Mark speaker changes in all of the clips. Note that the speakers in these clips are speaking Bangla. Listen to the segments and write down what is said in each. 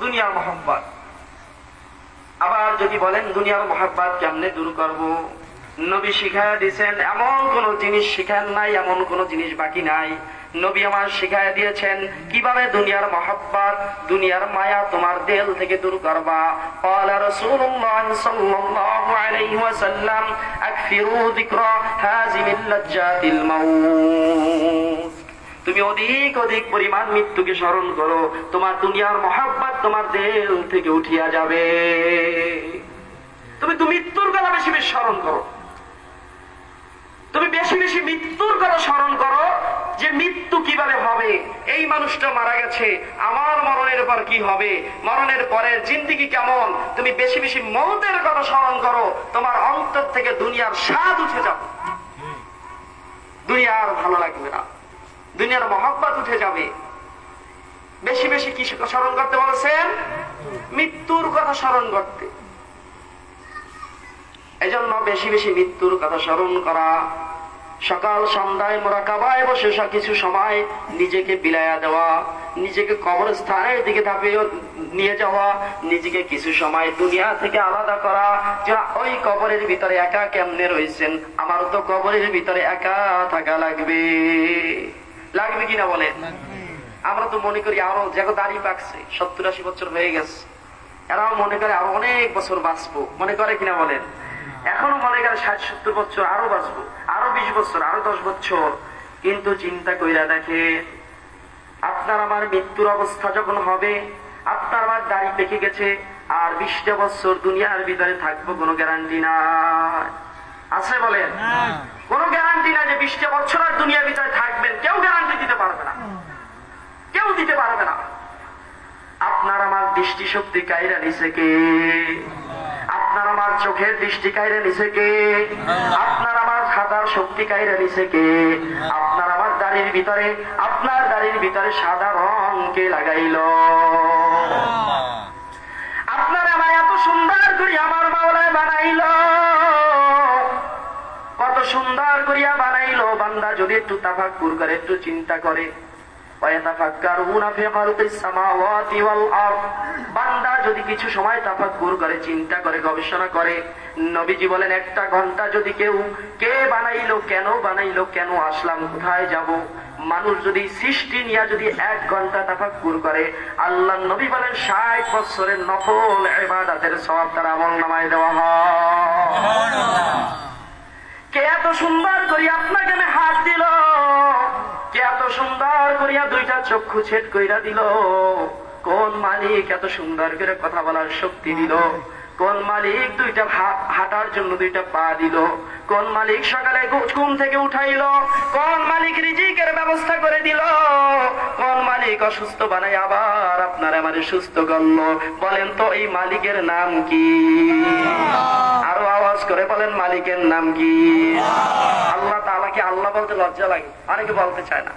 Speaker 1: দুনিয়ার মহব্বত। আবার যদি বলেন দুনিয়ার মহব্বত কেমনে দূর করব, নবী শিখায়া দিয়েছেন, এমন কোন জিনিস শিখান নাই, এমন কোন জিনিস বাকি নাই। নবী আমার শিখায়া দিয়েছেন কিভাবে দুনিয়ার মহব্বত, দুনিয়ার মায়া তোমার দিল থেকে দূর করবা। ক্বালা রাসূলুল্লাহ সাল্লাল্লাহু আলাইহি ওয়াসাল্লাম আকফিরু যিকরা হাযিমিল লাজ্জাতিল মাউত। তুমি অধিক অধিক পরিমাণ মৃত্যুকে স্মরণ করো, তোমার দুনিয়ার মহব্বত তোমার দিল থেকে উঠিয়া যাবে। তুমি মৃত্যুর কথা বেশি বেশি স্মরণ করো, তুমি বেশি বেশি মৃত্যুর কথা স্মরণ করো, যে মৃত্যু কিভাবে হবে, এই মানুষটা মারা গেছে, আমার মরণের পর কি হবে, মরণের পরের জিন্দেগি কেমন। তুমি বেশি বেশি মওতের কথা স্মরণ করো, তোমার অন্তর থেকে দুনিয়ার স্বাদ উঠে যাবে, দুনিয়ার ভালো লাগবে না, দুনিয়ার মহব্বত উঠে যাবে। বেশি বেশি কি স্মরণ করতে বলেছেন? মৃত্যুর কথা স্মরণ করতে। এজন্য বেশি বেশি মৃত্যুর কথা স্মরণ করা, সকাল সন্ধ্যায় মুরাকাবায় বসে কিছু সময় নিজেকে বিলায়া দেওয়া, নিজেকে কবরস্থানের দিকে ধাপিয়ে নিয়ে যাওয়া, নিজেকে কিছু সময় দুনিয়া থেকে আলাদা করা, যে ওই কবরের ভিতরে একা কেমনে রয়েছেন, আমার তো কবরের ভিতরে একা থাকা লাগবে। লাগবে কিনা বলেন? আমরা তো মনে করি আরো দেখো দাড়ি পাকছে, 70-80 বছর হয়ে গেছে, এরাও মনে করে আরো অনেক বছর বাঁচবো, মনে করে কিনা বলেন? এখনো মনে করে 60-70 বছর আরো বাঁচবো, আরো 20 বছর, আরো 10 বছর। কিন্তু চিন্তা কইরা দেখে, আপনার আমার মৃত্যুর অবস্থা যখন হবে, আপনার আমার দাড়ি পেকে গেছে, আর 20টা বছর দুনিয়ার ভিতরে থাকবো, কোনো গ্যারান্টি নাই। আছে বলেন? কোনো গ্যারান্টি নাই যে 20টা বছর আর দুনিয়ার ভিতরে থাকবেন, কেউ গ্যারান্টি দিতে পারবে না, কেউ দিতে পারবে না। আপনার আমার দৃষ্টিশক্তি কাইরা নিছে কে? আপনার আমার চোখের দৃষ্টি কাইরা নিছে কে? আপনার আমার সাদার শক্তি কাইরা নিছে কে? আপনার আমার দাড়ির ভিতরে, আপনার দাড়ির ভিতরে সাদা রং কে লাগাইল? আপনার আমার এত সুন্দর করে আমার মাওলায় বানাইল, কত সুন্দর করিয়া বানাইল। বান্দা যদি একটু তাফাক্কুর করে, একটু চিন্তা করে, বান্দা যদি কিছু সময় তাফাক্কুর করে, চিন্তা করে, গবেষণা করে, নবীজি বলেন একটা ঘন্টা যদি কে বানাইলো, কেন বানাইলো, কেন আসলাম, কোথায় যাব, মানুষ যদি সৃষ্টি নিয়ে যদি 1 ঘন্টা তাফাক্কুর করে, আল্লাহ নবী বলেন 60 বছরের নফল ইবাদতের সওয়াব তার আমলনামায় দেওয়া হয়। কে এত সুন্দর করে আপনাকে হাত দিল, কে এত সুন্দর করিয়া 2টা চক্ষু ছেদ কইরা দিল, কোন মালিক এত সুন্দর করে কথা বলার শক্তি দিল, কোন মালিক 2টা হাঁটার জন্য 2টা পা দিল, কোন মালিক সকালে ঘুম থেকে উঠাইল, কোন মালিক রিজিকের ব্যবস্থা করে দিল, কোন মালিক অসুস্থ বানাই আবার আপনার আমারে সুস্থ করলো, বলেন তো এই মালিকের নাম কি? আরো আওয়াজ করে বলেন, মালিকের নাম কি? আল্লাহ তাআলাকে আল্লাহ বলতে লজ্জা লাগে, অনেকে বলতে চায় না।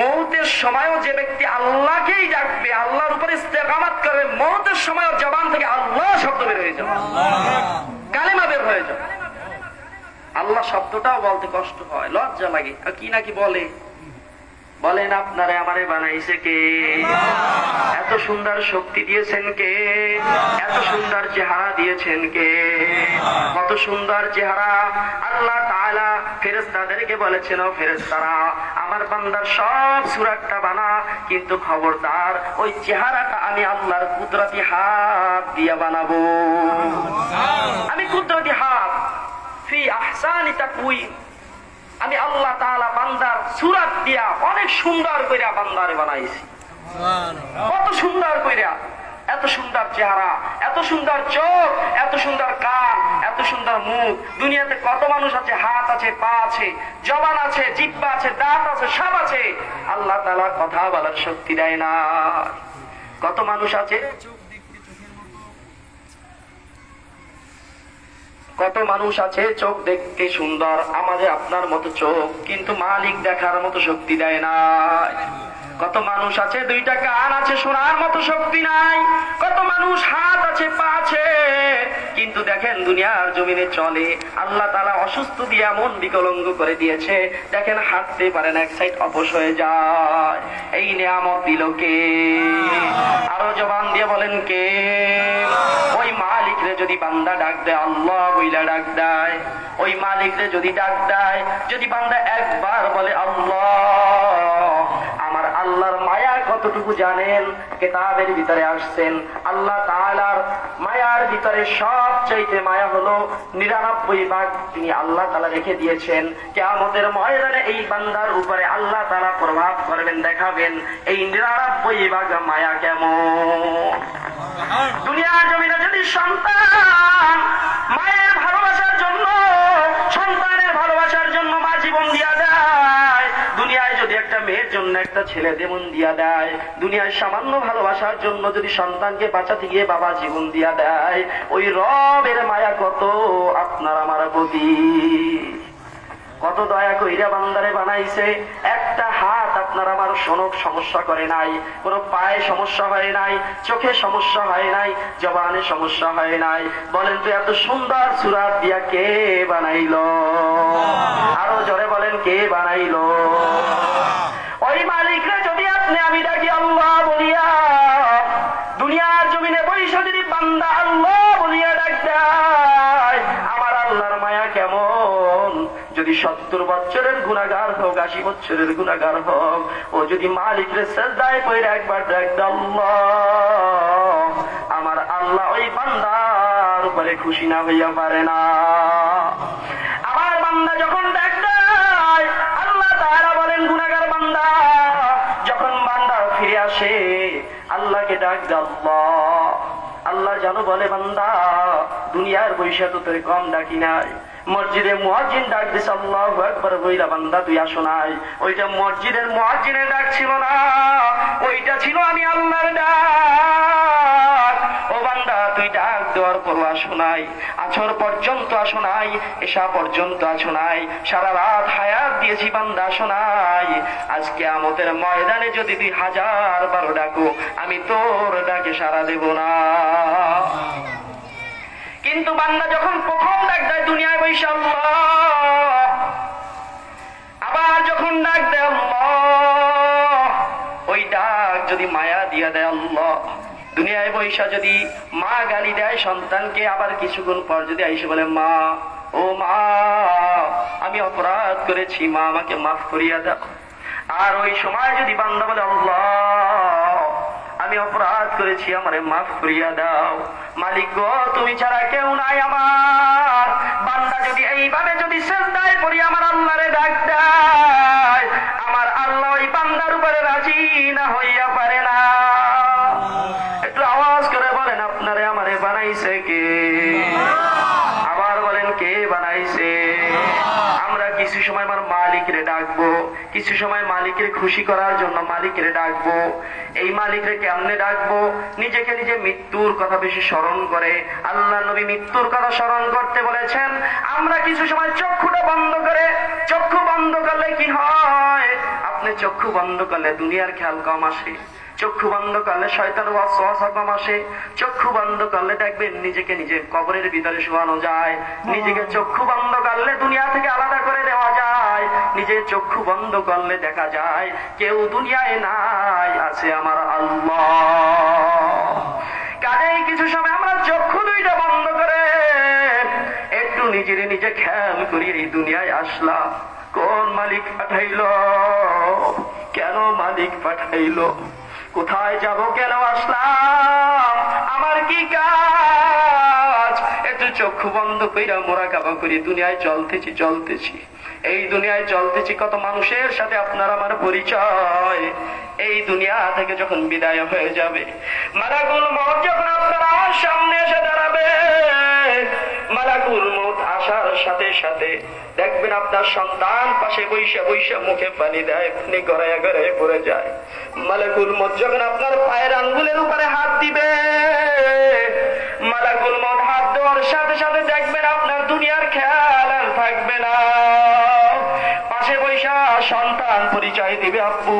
Speaker 1: মৌতের সময়ও যে ব্যক্তি আল্লাহকেই ডাকবে, আল্লাহর উপর ইস্তেকামাত করবে, মৌতের সময়ও জবান থেকে আল্লাহ শব্দ বের হয়ে যাবে, কালেমা বের হয়ে যাবে। আল্লাহ শব্দটাও বলতে কষ্ট হয়, লজ্জা লাগে, কি নাকি বলে। বলেন আপনারে আমারে বানাইছে কে? এত সুন্দর শক্তি দিয়েছেন কে? এত সুন্দর চেহারা দিয়েছেন কে? কত সুন্দর চেহারা! আল্লাহ তাআলা ফেরেশতাদেরকে বলেছেন, ও ফেরেশতারা, আমার বান্দার সব সুরাতটা বানা, কিন্তু খবরদার ওই চেহারাটা আমি আল্লাহর কুদরতি হাত দিয়ে বানাবো। আমি কুদরতি হাত, ফি আহসানি তাকওয়িম, আমি আল্লাহ তাআলা বান্দার সুরাত দিয়া অনেক সুন্দর কইরা বান্দারে বানাইছি। কত সুন্দর কইরা, এত সুন্দর চেহারা, এত সুন্দর চোখ, এত সুন্দর কান, এত সুন্দর মুখ। দুনিয়াতে কত মানুষ আছে, হাত আছে, পা আছে, জবান আছে, জিহ্বা আছে, দাঁত আছে, সব আছে, আল্লাহ তাআলা কথা বলার শক্তি দেয় না। কত মানুষ আছে, কত মানুষ আছে চোখ দেখতে সুন্দর, আমাদের আপনার মতো চোখ, কিন্তু মালিক দেখার মতো শক্তি দেয় না। কত মানুষ আছে দুইটা কান আছে, শোনার মতো শক্তি নাই। কত মানুষ হাত আছে, পা আছে, কিন্তু দেখেন দুনিয়ার জমিনে চলে। আল্লাহ তাআলা অসুস্থ দিয়ে এমন বিকলাঙ্গ করে দিয়েছে, দেখেন হাঁটতে পারেন, এক সাইড অবশ হয়ে যায়। এই নিয়ামত দিল কে? আরো জবান দিয়ে বলেন কে? ওই মালিকরে যদি বান্দা ডাক দেয়, আল্লাহ বইলা ডাক দেয়। ওই মালিকরে যদি ডাক দেয়, যদি বান্দা একবার বলে আল্লাহ, আমার আল্লাহর মায়া কতটুকু জানেন? কিতাবের ভিতরে আসছেন আল্লাহ তাআলার মায়ার ভিতরে সবচাইতে মায়া হলো 99 ভাগ তিনি আল্লাহ তাআলা রেখে দিয়েছেন। কিয়ামতের ময়দানে এই বান্দার উপরে আল্লাহ তাআলা প্রভাব করবেন, দেখাবেন এই 99 ভাগ মায়া কেমন। দুনিয়ার জমিনে যদি সন্তান মায়ের ভালোবাসার জন্য, সন্তানের ভালোবাসার জন্য মা জীবন দিয়া দেয়, দুনিয়ায় যদি একটা মেয়ের জন্য একটা ছেলে জীবন দিয়া দেয়, দুনিয়ায় সামান্য ভালোবাসার জন্য যদি সন্তানকে বাঁচাতে গিয়ে বাবা জীবন দিয়া দেয়, ওই রবের মায়া কত আপনার আমার প্রতি, কত দয়া কইরা বান্দারে বানাইছে। একটা হাত আপনার আমার শোনক সমস্যা করে নাই, কোন পায়ে সমস্যা হয় নাই, চোখে সমস্যা হয় নাই, জবানে সমস্যা হয় নাই। বলেন তো এত সুন্দর সুরাত দিয়া কে বানাইলো? আরো জোরে বলেন কে বানাইলো? ওই মালিকরে যদি আপনি আমি ডাকি আল্লাহ বলিয়া, দুনিয়ার জমিনে বৈশা যদি বান্দা আল্লাহ বলিয়া ডাক দেয়, আমার আল্লাহর মায়া কেমন। যদি 70 বছরের গুনাহগার হোক, 80 বছরের গুনাহগার হোক, ও যদি মালিকরে সিজদায় পড়ে একবার ডাক দেয় আল্লাহ, আমার আল্লাহ ওই বান্দার উপরে খুশি না হইয়া পারে না। আমার বান্দা যখন ডাক দেয়, আল্লাহ তাআলা বলেন গুনাহগার বান্দা যখন বান্দা ফিরে আসে, আল্লাহকে ডাক দেয় আল্লাহ, আল্লাহ জানো বলে বান্দা দুনিয়ার বৈশা তো তোরে কম ডাকি নাই, মসজিদে মুয়াজ্জিন ডাক দিছে আল্লাহু আকবার বইলা বান্দা তুই আসো নাই। ওইটা মসজিদের মুয়াজ্জিনের ডাক ছিল না, ওইটা ছিল আমি আল্লাহর ডাক। ও বান্দা তুই ডাক দেওয়ার পরও আসো নাই, আছর পর্যন্ত আসো নাই, এশা পর্যন্ত আসো নাই, সারা রাত হায়াত দিয়েছি বান্দা আসো নাই। আজকে কিয়ামতের ময়দানে যদি তুই 1000 বার ডাকো, আমি তোর ডাকে সাড়া দেব না। কিন্তু বান্দা যখন প্রথম ডাক দেয় দুনিয়ায় বৈশা আল্লাহ, আবার যখন ডাক দেয় আল্লাহ, ওই ডাক যদি মায়া দিয়া দেয় আল্লাহ, দুনিয়ায় বৈশা যদি মা গালি দেয় সন্তানকে, আবার কিছুক্ষণ পর যদি আইসে বলে মা, ও মা আমি অপরাধ করেছি, মা আমাকে মাফ করিয়া দাও, আর ওই সময় যদি বান্দা বলে আল্লাহ আমি অপরাধ করেছি, আমারে মাফ করিয়া দাও, মালিক গো তুমি ছাড়া কেউ নাই আমার, বান্দা যদি এইভাবে যদি সিজদায় পড়ি আমার আল্লাহরে ডাক দেয়, আমার আল্লাহ ওই বান্দার উপরে রাজি না হইয়া পারে না। একটু আওয়াজ করে বলেন আপনারে আমারে বানাইছে কে? আবার বলেন কে বানাইছে? আমরা কিছু সময় আমার মালিকরে ডাকবো, কিছু সময় মালিকের খুশি করার জন্য মালিকরে ডাকবো। এই মালিকরে কেমনে ডাকবো? নিজেকে নিজে মৃত্যুর কথা বেশি স্মরণ করে। আল্লাহ নবী মৃত্যুর কথা স্মরণ করতে বলেছেন। আমরা কিছু সময় চক্ষুটা বন্ধ করে, চক্ষু বন্ধ করলে কি হয়? আপনি চক্ষু বন্ধ করলে দুনিয়ার খেয়াল কম আসে, চক্ষু বন্ধ করলে শয়তানের ওয়াসওয়াসা কম আসে, চক্ষু বন্ধ করলে দেখবেন নিজেকে নিজে কবরের ভিতরে শোয়ানো যায়, নিজেকে চক্ষু বন্ধ করলে দুনিয়া থেকে আলাদা করে দেওয়া যায়, নিজের চক্ষু বন্ধ করলে দেখা যায় কেউ দুনিয়ায় নাই, আছে আমার আল্লাহ। কাজেই কিছু সময় আমরা চক্ষু দুইটা বন্ধ করে একটু নিজের নিজে খেয়াল করি, এই দুনিয়ায় আসলাম কোন মালিক পাঠাইলো, কেন মালিক পাঠাইলো, কোথায় যাব, কেন আসলাম, আমার কি কাজ? একটু চক্ষু বন্ধ কইরা মুরাকাবা করি, দুনিয়ায় চলতেছি, এই দুনিয়ায় চলতেছি, কত মানুষের সাথে আপনার আমার পরিচয়। এই দুনিয়া থেকে যখন বিদায় হয়ে যাবে, মালাকুল মউত যখন আপনার আমার সামনে এসে দাঁড়াবে, মালাকুল মউত আসার সাথে সাথে দেখবেন আপনার সন্তান পাশে বৈশা বৈশা মুখে পানি দেয়, পানি গড়াইয়া গড়াইয়া পড়ে যায়। মালাকুল মউত যখন আপনার পায়ের আঙ্গুলের উপরে হাত দিবে, মালাকুল মউত হাত দেওয়ার সাথে সাথে দেখবেন আপনার দুনিয়ার খেয়াল আর থাকবে না। পাশে বৈশা সন্তান পরিচয় দিবে, আব্বু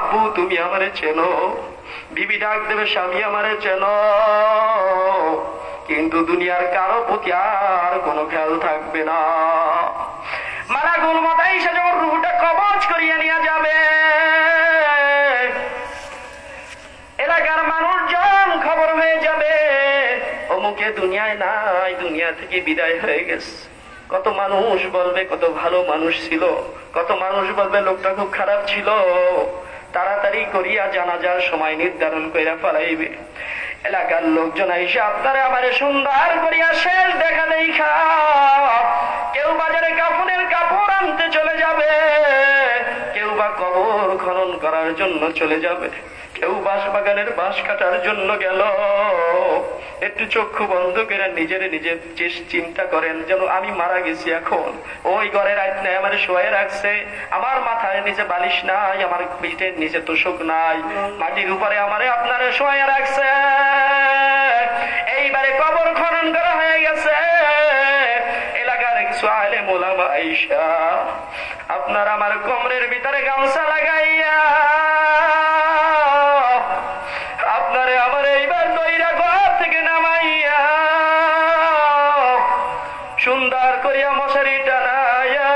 Speaker 1: আব্বু তুমি আমারে চেনো, বিবি ডাক দেবে স্বামী আমারে চেনো, কিন্তু দুনিয়ার কারো প্রতি আর কোনো খেয়াল থাকবে না। মালাকুল মউত এসে যখন রূহটা কবজ করিয়ে নিয়ে যাবে, এলাকার মানুষজন খবর হয়ে যাবে অমুকে দুনিয়ায় নাই, দুনিয়া থেকে বিদায় হয়ে গেছে। কত মানুষ বলবে কত ভালো মানুষ ছিল, কত মানুষ বলবে লোকটা খুব খারাপ ছিল। তাড়াতাড়ি করিয়া জানাজার সময় নির্ধারণ করিয়া ফেলাইবে। এলাকার লোকজন এসে আপনারা আমারে সুন্দর করিয়া শেষ দেখা দেখা কেউ বাজারে কাফনের কাপড় আনতে চলে যাবে, কেউ বা কবর খনন করার জন্য চলে যাবে, কেউ বাঁশ বাগানের বাঁশ কাটার জন্য গেল। একটু চক্ষু বন্ধ করে নিজের নিজে চিন্তা করেন, যেন আমি মারা গেছি, এখন ওই ঘরে রাত নাই আমার শোয়ে রাখছে, আমার মাথায় নিচে বালিশ নাই, আমার পিঠের নিচে তোষক নাই, মাটির উপরে আমারে আপনারে শোয়ে রাখছে। এইবারে কবর খনন করা হয়ে গেছে। এলাকার কিছু আলেম ওলামা আইসা আপনার আমার কোমরের ভিতরে গামছা লাগাইয়া আপনারে আমার এইবার দইরা ঘর থেকে নামাইয়া সুন্দর করিয়া মশারি টানাইয়া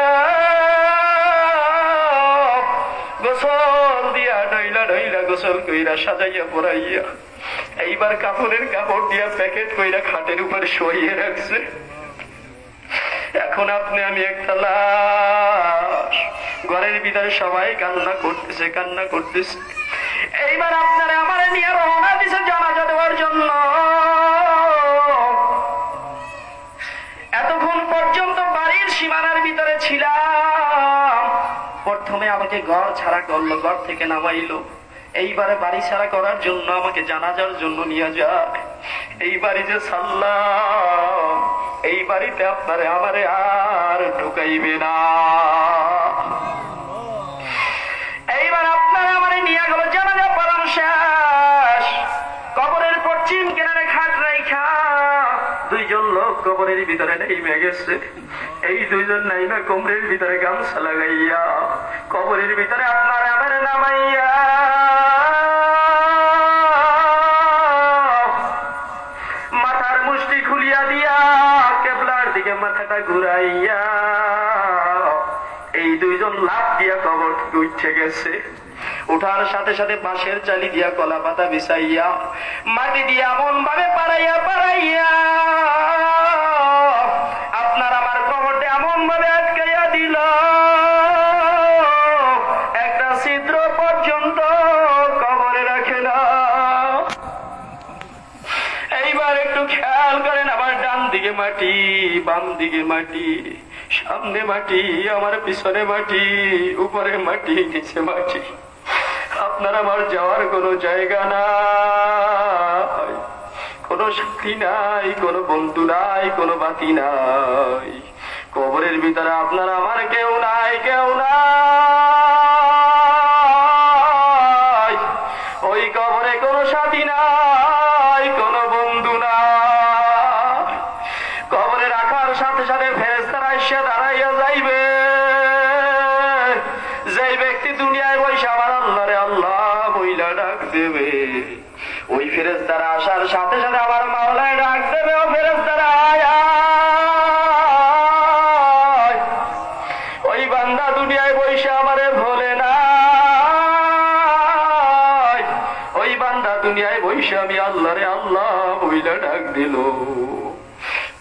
Speaker 1: গোসল দিয়া ডইলা ডইলা গোসল কইরা সাজাইয়া পরাইয়া এইবার কাপড়ের কাপড় দিয়া প্যাকেট কইরা খাটের উপর শুইয়ে রাখছে। এখন আপনি আমি একটা লাশ, ঘরের ভিতরে সবাই কান্না করতেছে কান্না করতেছে। এইবার আপনারা আমার নিয়ে রওনা দিছে জানাজা দেওয়ার জন্য। এতক্ষণ পর্যন্ত বাড়ির সীমানার ভিতরে ছিলাম, প্রথমে আমাকে ঘর ছাড়া করলো, ঘর থেকে নামাইলো, এইবারে বাড়ি ছাড়া করার জন্য আমাকে জানাজার জন্য নিয়ে যায়। এই বাড়ি যে সাল্লাম, এই বাড়িতে আপনারে আমারে আর ঢুকাইবে না। এইবার আপনারা আমারে নিয়ে গেল, জানাজা পড়ানো শেষ, কবরের পশ্চিম কিনারে খাট রাইখা দুইজন লোক কবরের ভিতরে নেমে গেছে। এই দুইজন নাইমা কোমরের ভিতরে গামছা লাগাইয়া কবরের ভিতরে আপনারা আমারে নামাইয়া মাথার মুষ্টি খুলিয়া দিয়া কেবলার দিকে মাথাটা ঘুরাইয়া এই দুইজন লাফ দিয়া কবর থেকে উঠে গেছে। উঠার সাথে সাথে বাঁশের চালি দিয়া কলা পাতা বিছাইয়া মাটি দিয়া এমন ভাবে পাড়াইয়া পাড়াইয়া আপনার আমার কবরটা এমন ভাবে আটকাইয়া দিল, একটা ছিদ্র পর্যন্ত কবরে রাখে না। এইবার একটু খেয়াল করেন, আমার ডান দিকে মাটি, বাম দিকে মাটি, সামনে মাটি, আমার পিছনে মাটি, উপরে মাটি, নিচে মাটি। আপনার আমার যাওয়ার কোনো জায়গা নাই, কোনো সাথী নাই, কোনো বন্ধু নাই, কোনো বাতি নাই। কবরের ভিতরে আপনার আমার কেউ নাই, কেউ নাই। ওই কবরে কোনো সাথী নাই, কোনো বন্ধু নাই। কবরে রাখার সাথে সাথে ফেরেশতারা এসে দাঁড়াইয়া যাইবে। যেই ব্যক্তি দুনিয়ায় বসে আমার আল্লাহরে আল্লাহ বইলা ডাক দেবে, ওই ফেরেশতারা আসার সাথে সাথে আমার মাওলায় ডাক দেবে, ও ফেরেশতারা আয় আয়। ওই বান্দা দুনিয়ায় বসে আমারে ভোলে না, ওই বান্দা দুনিয়ায় বসে আমি আল্লাহরে আল্লাহ বইলা ডাক দিল,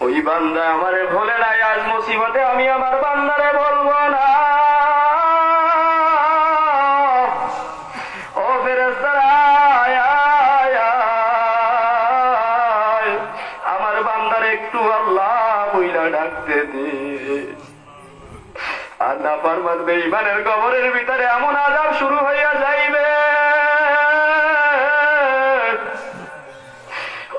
Speaker 1: ওই বান্দা আমারে ভোলে নাই। আজ মুসিবতে আমি আমার বান্দারে বলবো না, ও ফেরেশতারা আয় আয় আয়, আমার বান্দারে একটু আল্লাহ বইলা ডাকতে দে। আর না পারমান বেঈমানের কবরের ভিতরে এমন আযাব শুরু হইয়া যাইবে,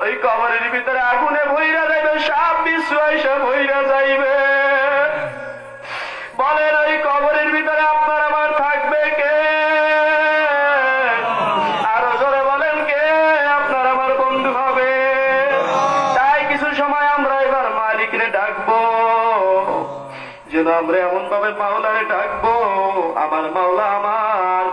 Speaker 1: ওই কবরের ভিতরে আগুনে ভইরা যাইবে, সাপ বিচ্ছু আইসা ভইরা যাইবে। বলেন ওই কবরের ভিতরে আপনার আমার থাকবে কে? আরো জোরে বলেন, কে আপনার আমার বন্ধু হবে? তাই কিছু সময় আমরা এবার মালিকরে ডাকবো, যেন আমরা এমন ভাবে মাওলারে ডাকবো, আমার মাওলা আমার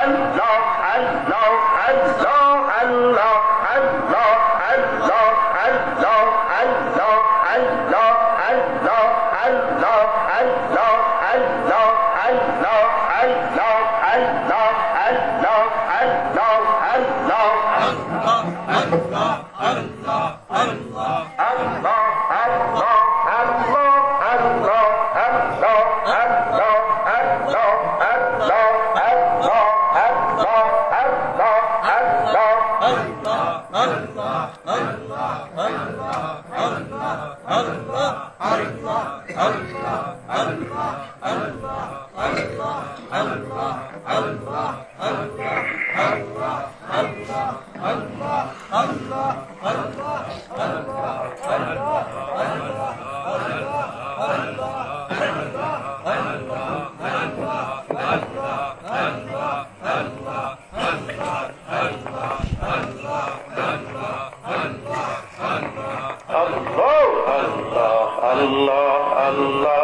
Speaker 1: আল্লাহ আল্লাহ আল্লাহ আল্লাহ আল্লাহ আল্লাহ আল্লাহ আল্লাহ আল্লাহ আল্লাহ আল্লাহ আল্লাহ আল্লাহ আল্লাহ আল্লাহ আল্লাহ আল্লাহ আল্লাহ আল্লাহ Allah, Allah, Allah.